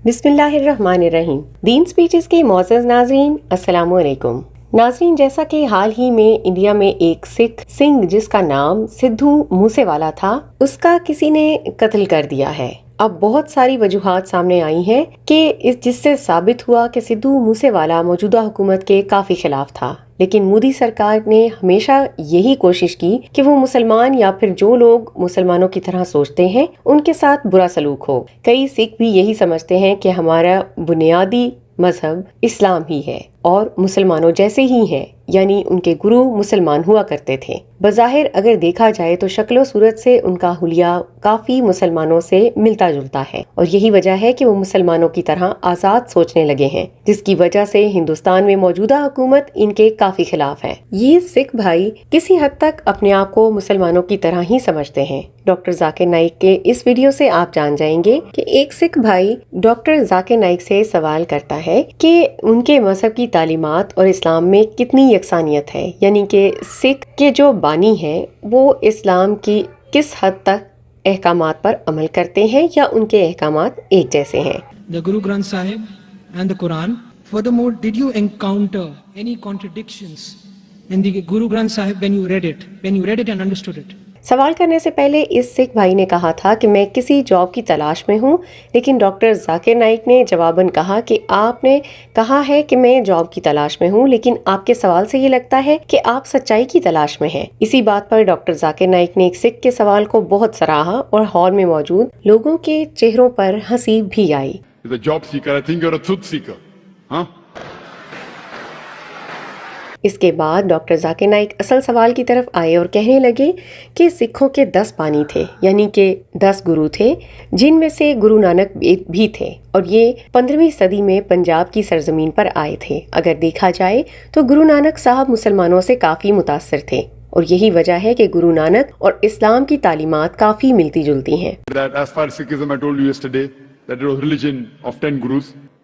بسم اللہ الرحمن الرحیم۔ دین سپیچز کے معزز ناظرین، السلام علیکم۔ ناظرین، جیسا کہ حال ہی میں انڈیا میں ایک سکھ سنگھ جس کا نام سدھو موسے والا تھا، اس کا کسی نے قتل کر دیا ہے۔ اب بہت ساری وجوہات سامنے آئی ہیں کہ جس سے ثابت ہوا کہ سدھو موسے والا موجودہ حکومت کے کافی خلاف تھا، لیکن مودی سرکار نے ہمیشہ یہی کوشش کی کہ وہ مسلمان یا پھر جو لوگ مسلمانوں کی طرح سوچتے ہیں ان کے ساتھ برا سلوک ہو۔ کئی سکھ بھی یہی سمجھتے ہیں کہ ہمارا بنیادی مذہب اسلام ہی ہے اور مسلمانوں جیسے ہی ہیں، یعنی ان کے گرو مسلمان ہوا کرتے تھے۔ بظاہر اگر دیکھا جائے تو شکل و صورت سے ان کا حلیہ کافی مسلمانوں سے ملتا جلتا ہے، اور یہی وجہ ہے کہ وہ مسلمانوں کی طرح آزاد سوچنے لگے ہیں، جس کی وجہ سے ہندوستان میں موجودہ حکومت ان کے کافی خلاف ہے۔ یہ سکھ بھائی کسی حد تک اپنے آپ کو مسلمانوں کی طرح ہی سمجھتے ہیں۔ ڈاکٹر ذاکر نائک کے اس ویڈیو سے آپ جان جائیں گے کہ ایک سکھ بھائی ڈاکٹر ذاکر نائک سے سوال کرتا ہے کہ ان کے مذہب کی تعلیمات اور اسلام میں کتنی یکسانیت ہے، یعنی کہ سکھ کے جو بانی ہیں وہ اسلام کی کس حد تک احکامات پر عمل کرتے ہیں یا ان کے احکامات ایک جیسے ہیں۔ The Guru Granth Sahib and the Quran. Furthermore, did you encounter any contradictions in the Guru Granth Sahib when you read it and understood it? سوال کرنے سے پہلے اس سکھ بھائی نے کہا تھا کہ میں کسی جاب کی تلاش میں ہوں، لیکن ڈاکٹر ذاکر نائک نے جواباً کہا کہ آپ نے کہا ہے کہ میں جاب کی تلاش میں ہوں، لیکن آپ کے سوال سے یہ لگتا ہے کہ آپ سچائی کی تلاش میں ہیں۔ اسی بات پر ڈاکٹر ذاکر نائک نے ایک سکھ کے سوال کو بہت سراہا اور ہال میں موجود لوگوں کے چہروں پر ہنسی بھی آئی۔ اس کے بعد ڈاکٹر ذاکر نائک اصل سوال کی طرف آئے اور کہنے لگے کہ سکھوں کے 10 بانی تھے، یعنی کہ 10 گرو تھے، جن میں سے گرو نانک بھی تھے، اور یہ 15ویں صدی میں پنجاب کی سرزمین پر آئے تھے۔ اگر دیکھا جائے تو گرو نانک صاحب مسلمانوں سے کافی متاثر تھے، اور یہی وجہ ہے کہ گرو نانک اور اسلام کی تعلیمات کافی ملتی جلتی ہیں۔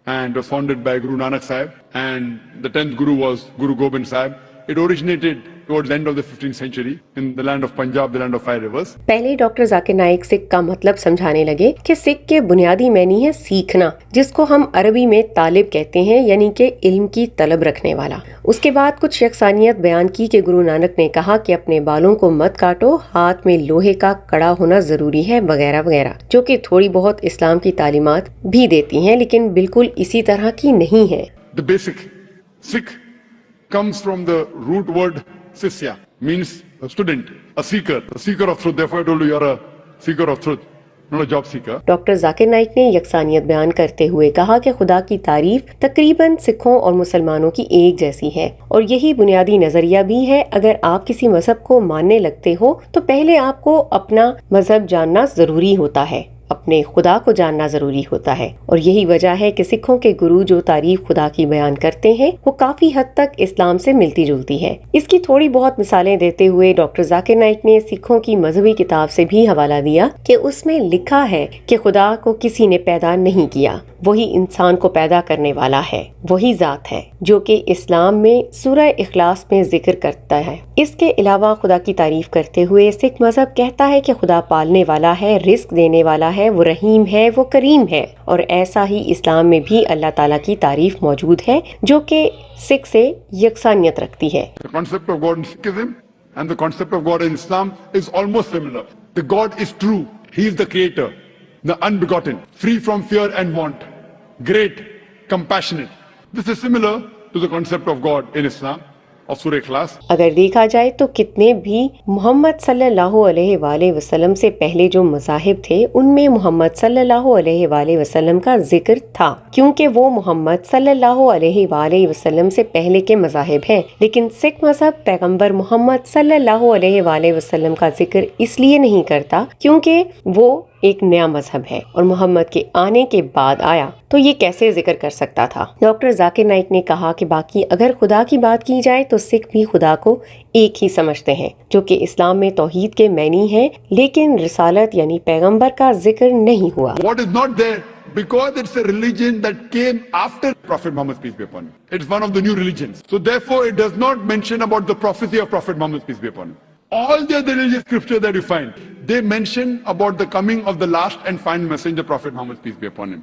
And was founded by Guru Nanak Sahib, and the 10th Guru was Guru Gobind Sahib. It originated towards the end of the 15th century in the land of Punjab, the land of 5 rivers. پہلے doctor Zakir Naik سکھ کا مطلب سمجھانے لگے کہ سکھ کے بنیادی معنی ہے سیکھنا، جس کو ہم عربی میں طالب کہتے ہیں، یعنی کہ علم کی طلب رکھنے والا۔ اس کے بعد کچھ یکسانیت بیان کی کہ گرو نانک نے کہا کہ اپنے بالوں کو مت کاٹو، ہاتھ میں لوہے کا کڑا ہونا ضروری ہے، وغیرہ وغیرہ، جو کہ تھوڑی بہت اسلام کی تعلیمات بھی دیتی ہیں، لیکن بالکل اسی طرح کی نہیں ہے۔ The basic Sikh comes from the root word sisya, means a student, a seeker of truth. Therefore I told you are a seeker of truth, not a job seeker. Doctor Zakir Naik نے یکسانیت بیان کرتے ہوئے کہا کہ خدا کی تعریف تقریباً سکھوں اور مسلمانوں کی ایک جیسی ہے، اور یہی بنیادی نظریہ بھی ہے۔ اگر آپ کسی مذہب کو ماننے لگتے ہو تو پہلے آپ کو اپنا مذہب جاننا ضروری ہوتا ہے، اپنے خدا کو جاننا ضروری ہوتا ہے، اور یہی وجہ ہے کہ سکھوں کے گرو جو تعریف خدا کی بیان کرتے ہیں وہ کافی حد تک اسلام سے ملتی جلتی ہے۔ اس کی تھوڑی بہت مثالیں دیتے ہوئے ڈاکٹر ذاکر نائک نے سکھوں کی مذہبی کتاب سے بھی حوالہ دیا کہ اس میں لکھا ہے کہ خدا کو کسی نے پیدا نہیں کیا، وہی انسان کو پیدا کرنے والا ہے، وہی ذات ہے، جو کہ اسلام میں سورہ اخلاص میں ذکر کرتا ہے۔ اس کے علاوہ خدا کی تعریف کرتے ہوئے سکھ مذہب کہتا ہے کہ خدا پالنے والا ہے، رزق دینے والا ہے، وہ رحیم ہے، وہ کریم ہے، اور ایسا ہی اسلام میں بھی اللہ تعالیٰ کی تعریف موجود ہے جو کہ سکھ سے یکسانیت رکھتی ہے۔ The concept of God in Sikhism and the concept of God in Islam is almost similar. The God is true. He is the creator, the unbegotten, free from fear and want, great, compassionate. This is similar to the concept of God in Islam. اگر دیکھا جائے تو کتنے بھی محمد صلی اللہ علیہ وآلہ وسلم سے پہلے جو مذاہب تھے ان میں محمد صلی اللہ علیہ وآلہ وسلم کا ذکر تھا، کیونکہ وہ محمد صلی اللہ علیہ وآلہ وسلم سے پہلے کے مذاہب ہیں، لیکن سکھ مذہب پیغمبر محمد صلی اللہ علیہ وآلہ وسلم کا ذکر اس لیے نہیں کرتا کیونکہ وہ ایک نیا مذہب ہے اور محمد کے آنے کے بعد آیا، تو یہ کیسے ذکر کر سکتا تھا۔ ڈاکٹر ذاکر نائک نے کہا کہ باقی اگر خدا کی بات کی جائے تو سکھ بھی خدا کو ایک ہی سمجھتے ہیں، جو کہ اسلام میں توحید کے معنی ہے، لیکن رسالت یعنی پیغمبر کا ذکر نہیں ہوا۔ What is not there because it's a religion that came after Prophet Muhammad peace be upon him. It's one of the new religions. So therefore it does not mention about the prophecy of Prophet Muhammad peace be upon him. All the other religious scriptures that you find, they mention about the coming of the last and final messenger, Prophet Muhammad, peace be upon him.